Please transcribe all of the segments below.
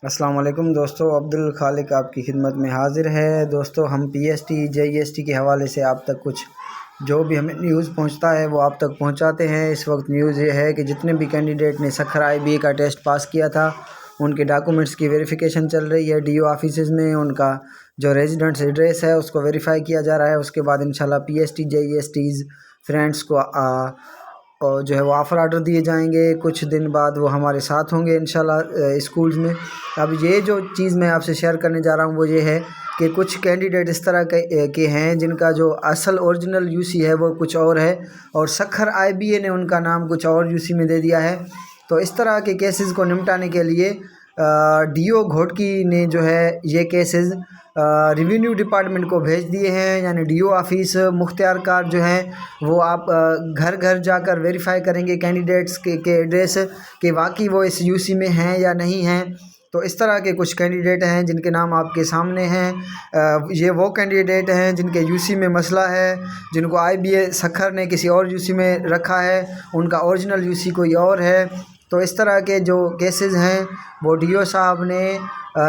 السلام علیکم دوستو، عبدالخالق آپ کی خدمت میں حاضر ہے۔ دوستو ہم پی ایس ٹی JEST کے حوالے سے آپ تک کچھ جو بھی ہمیں نیوز پہنچتا ہے وہ آپ تک پہنچاتے ہیں۔ اس وقت نیوز یہ ہے کہ جتنے بھی کینڈیڈیٹ نے سکھر IBA کا ٹیسٹ پاس کیا تھا ان کے ڈاکومنٹس کی ویریفیکیشن چل رہی ہے DO آفیسز میں۔ ان کا جو ریزیڈنٹس ایڈریس ہے اس کو ویریفائی کیا جا رہا ہے۔ اس کے بعد انشاءاللہ PST JESTs فرینڈس کو اور جو ہے وہ آفر آرڈر دیے جائیں گے۔ کچھ دن بعد وہ ہمارے ساتھ ہوں گے انشاءاللہ اسکولز میں۔ اب یہ جو چیز میں آپ سے شیئر کرنے جا رہا ہوں وہ یہ ہے کہ کچھ کینڈیڈیٹ اس طرح کے ہیں جن کا جو اصل اوریجنل UC ہے وہ کچھ اور ہے، اور سکھر IBA نے ان کا نام کچھ اور UC میں دے دیا ہے۔ تو اس طرح کے کیسز کو نمٹانے کے لیے DO گھوٹکی نے جو ہے یہ کیسز ریونیو ڈپارٹمنٹ کو بھیج دیے ہیں، یعنی DO آفس مختار کار جو ہیں وہ آپ گھر گھر جا کر ویریفائی کریں گے کینڈیڈیٹس کے ایڈریس کہ واقعی وہ اس UC میں ہیں یا نہیں ہیں۔ تو اس طرح کے کچھ کینڈیڈیٹ ہیں جن کے نام آپ کے سامنے ہیں۔ یہ وہ کینڈیڈیٹ ہیں جن کے UC میں مسئلہ ہے، جن کو IBA سکھر نے کسی اور UC میں رکھا ہے، ان کا اوریجنل UC کوئی اور ہے۔ تو اس طرح کے جو کیسز ہیں وہ DO صاحب نے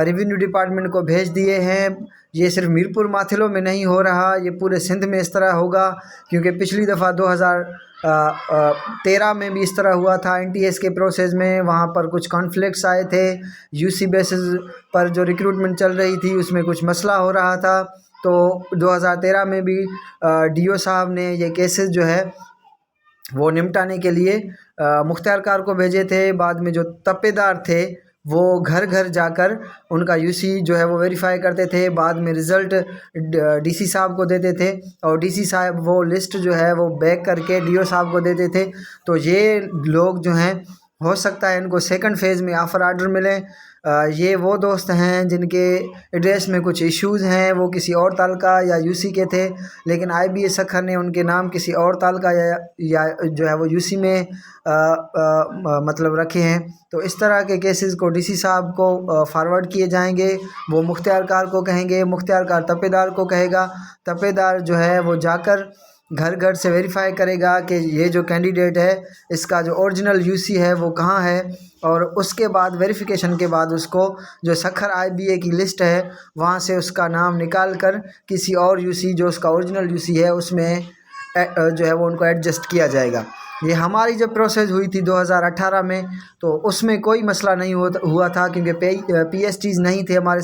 ریونیو ڈپارٹمنٹ کو بھیج دیے ہیں۔ یہ صرف میرپور ماتھلوں میں نہیں ہو رہا، یہ پورے سندھ میں اس طرح ہوگا، کیونکہ پچھلی دفعہ 2013 میں بھی اس طرح ہوا تھا NTS کے پروسیس میں۔ وہاں پر کچھ کانفلکٹس آئے تھے، UC بیسز پر جو ریکروٹمنٹ چل رہی تھی اس میں کچھ مسئلہ ہو رہا تھا۔ تو 2013 میں بھی DO صاحب نے یہ کیسز جو ہے وہ نمٹانے کے لیے مختار کار کو بھیجے تھے۔ بعد میں جو تپے دار تھے وہ گھر گھر جا کر ان کا UC جو ہے وہ ویریفائی کرتے تھے، بعد میں رزلٹ DC صاحب کو دیتے تھے، اور DC صاحب وہ لسٹ جو ہے وہ بیک کر کے DO صاحب کو دیتے تھے۔ تو یہ لوگ جو ہیں ہو سکتا ہے ان کو سیکنڈ فیز میں آفر آرڈر ملیں۔ یہ وہ دوست ہیں جن کے ایڈریس میں کچھ ایشوز ہیں، وہ کسی اور تعلقہ یا UC کے تھے، لیکن IBA سکھر نے ان کے نام کسی اور تعلقہ یا جو ہے وہ UC میں مطلب رکھے ہیں۔ تو اس طرح کے کیسز کو DC صاحب کو فارورڈ کیے جائیں گے، وہ مختار کار کو کہیں گے، مختار کار تپے دار کو کہے گا، تپے دار جو ہے وہ جا کر گھر گھر سے ویریفائی کرے گا کہ یہ جو کینڈیڈیٹ ہے اس کا جو اوریجنل UC ہے وہ کہاں ہے، اور اس کے بعد ویریفیکیشن کے بعد اس کو جو سکھر IBA کی لسٹ ہے وہاں سے اس کا نام نکال کر کسی اور UC جو اس کا اوریجنل UC ہے اس میں جو ہے وہ ان کو ایڈجسٹ کیا جائے گا۔ یہ ہماری جب پروسیس ہوئی تھی 2018 میں تو اس میں کوئی مسئلہ نہیں ہوا تھا، کیونکہ PSTs نہیں تھے ہمارے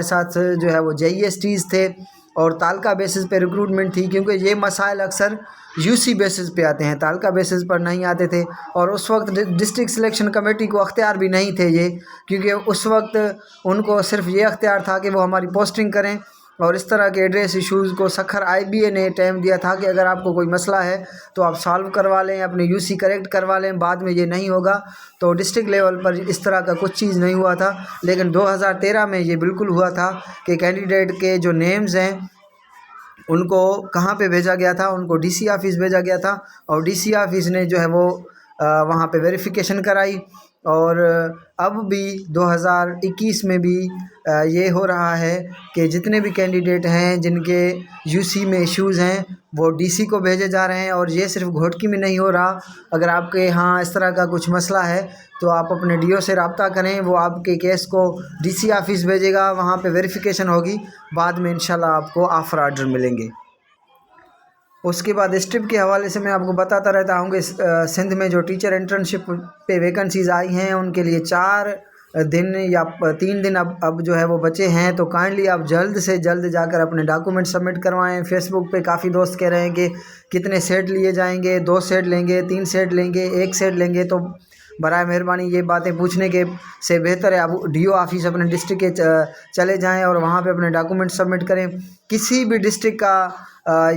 ساتھ جو ہے وہ JESTs تھے، اور تعلقہ بیسز پہ ریکروٹمنٹ تھی، کیونکہ یہ مسائل اکثر UC بیسز پہ آتے ہیں، تعلقہ بیسز پر نہیں آتے تھے۔ اور اس وقت ڈسٹرکٹ سلیکشن کمیٹی کو اختیار بھی نہیں تھے یہ، کیونکہ اس وقت ان کو صرف یہ اختیار تھا کہ وہ ہماری پوسٹنگ کریں، اور اس طرح کے ایڈریس ایشوز کو سکھر IBA نے ٹائم دیا تھا کہ اگر آپ کو کوئی مسئلہ ہے تو آپ سالو کروا لیں، اپنے UC کریکٹ کروا لیں، بعد میں یہ نہیں ہوگا۔ تو ڈسٹرکٹ لیول پر اس طرح کا کچھ چیز نہیں ہوا تھا، لیکن 2013 میں یہ بالکل ہوا تھا کہ کینڈیڈیٹ کے جو نیمز ہیں ان کو کہاں پہ بھیجا گیا تھا، ان کو DC آفس بھیجا گیا تھا، اور DC آفس نے جو ہے وہ وہاں پہ ویریفیکیشن کرائی۔ اور اب بھی 2021 میں بھی یہ ہو رہا ہے کہ جتنے بھی کینڈیڈیٹ ہیں جن کے UC میں ایشوز ہیں وہ DC کو بھیجے جا رہے ہیں، اور یہ صرف گھوٹکی میں نہیں ہو رہا۔ اگر آپ کے ہاں اس طرح کا کچھ مسئلہ ہے تو آپ اپنے DO سے رابطہ کریں، وہ آپ کے کیس کو DC آفس بھیجے گا، وہاں پہ ویریفیکیشن ہوگی، بعد میں انشاءاللہ آپ کو آفر آرڈر ملیں گے۔ اس کے بعد اسٹرپ کے حوالے سے میں آپ کو بتاتا رہتا ہوں کہ سندھ میں جو ٹیچر انٹرنشپ پہ ویکنسیز آئی ہیں ان کے لیے 4 دن یا 3 دن اب جو ہے وہ بچے ہیں۔ تو کائنڈلی آپ جلد سے جلد جا کر اپنے ڈاکومنٹ سبمٹ کروائیں۔ فیس بک پہ کافی دوست کہہ رہے ہیں کہ کتنے سیٹ لیے جائیں گے، 2 سیٹ لیں گے، 3 سیٹ لیں گے، 1 سیٹ لیں گے۔ تو برائے مہربانی یہ باتیں پوچھنے کے سے بہتر ہے آپ DO آفس اپنے ڈسٹرکٹ کے چلے جائیں اور وہاں پہ اپنے ڈاکومنٹ سبمٹ کریں۔ کسی بھی ڈسٹرکٹ کا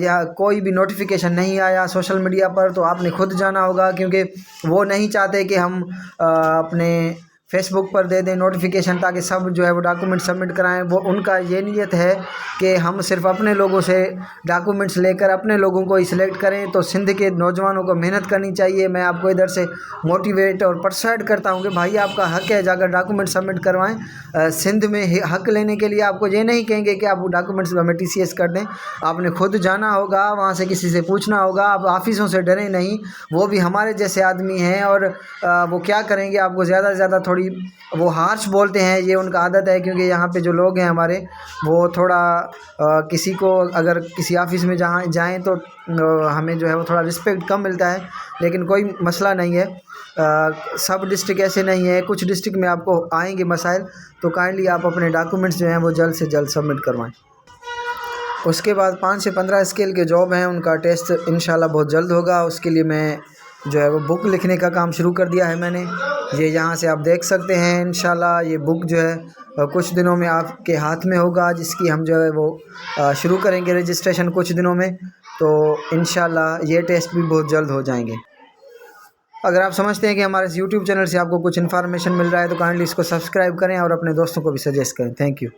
یا کوئی بھی نوٹیفیکیشن نہیں آیا سوشل میڈیا پر تو آپ نے خود جانا ہوگا، کیونکہ وہ نہیں چاہتے کہ ہم اپنے فیس بک پر دے دیں نوٹیفیکیشن تاکہ سب جو ہے وہ ڈاکومنٹ سبمٹ کرائیں۔ وہ ان کا یہ نیت ہے کہ ہم صرف اپنے لوگوں سے ڈاکومنٹس لے کر اپنے لوگوں کو ہی سلیکٹ کریں۔ تو سندھ کے نوجوانوں کو محنت کرنی چاہیے۔ میں آپ کو ادھر سے موٹیویٹ اور پرسوائڈ کرتا ہوں کہ بھائی آپ کا حق ہے، جا کر ڈاکومنٹ سبمٹ کروائیں۔ سندھ میں حق لینے کے لیے آپ کو یہ نہیں کہیں گے کہ آپ ڈاکومنٹس ہمیں TCS کر دیں، آپ نے خود جانا ہوگا، وہاں سے کسی سے پوچھنا ہوگا۔ آپ آفسوں سے ڈریں نہیں، وہ بھی ہمارے جیسے آدمی ہیں، اور وہ کیا کریں گے، آپ کو زیادہ سے زیادہ تھوڑی تھوڑی وہ ہارش بولتے ہیں، یہ ان کا عادت ہے، کیونکہ یہاں پہ جو لوگ ہیں ہمارے وہ تھوڑا کسی کو اگر کسی آفس میں جہاں جائیں تو ہمیں جو ہے وہ تھوڑا رسپیکٹ کم ملتا ہے، لیکن کوئی مسئلہ نہیں ہے، سب ڈسٹرکٹ ایسے نہیں ہے، کچھ ڈسٹرکٹ میں آپ کو آئیں گے مسائل، تو کائنڈلی آپ اپنے ڈاکومنٹس جو ہیں وہ جلد سے جلد سبمٹ کروائیں۔ اس کے بعد 5 سے 15 اسکیل کے جاب ہیں، ان کا ٹیسٹ انشاءاللہ بہت جلد ہوگا، اس کے لیے میں جو ہے وہ بک لکھنے کا کام شروع کر دیا ہے میں نے، یہ یہاں سے آپ دیکھ سکتے ہیں۔ انشاءاللہ یہ بک جو ہے کچھ دنوں میں آپ کے ہاتھ میں ہوگا، جس کی ہم جو ہے وہ شروع کریں گے رجسٹریشن کچھ دنوں میں، تو انشاءاللہ یہ ٹیسٹ بھی بہت جلد ہو جائیں گے۔ اگر آپ سمجھتے ہیں کہ ہمارے اس یوٹیوب چینل سے آپ کو کچھ انفارمیشن مل رہا ہے تو کائنڈلی اس کو سبسکرائب کریں اور اپنے دوستوں کو بھی سجیسٹ کریں۔ Thank you.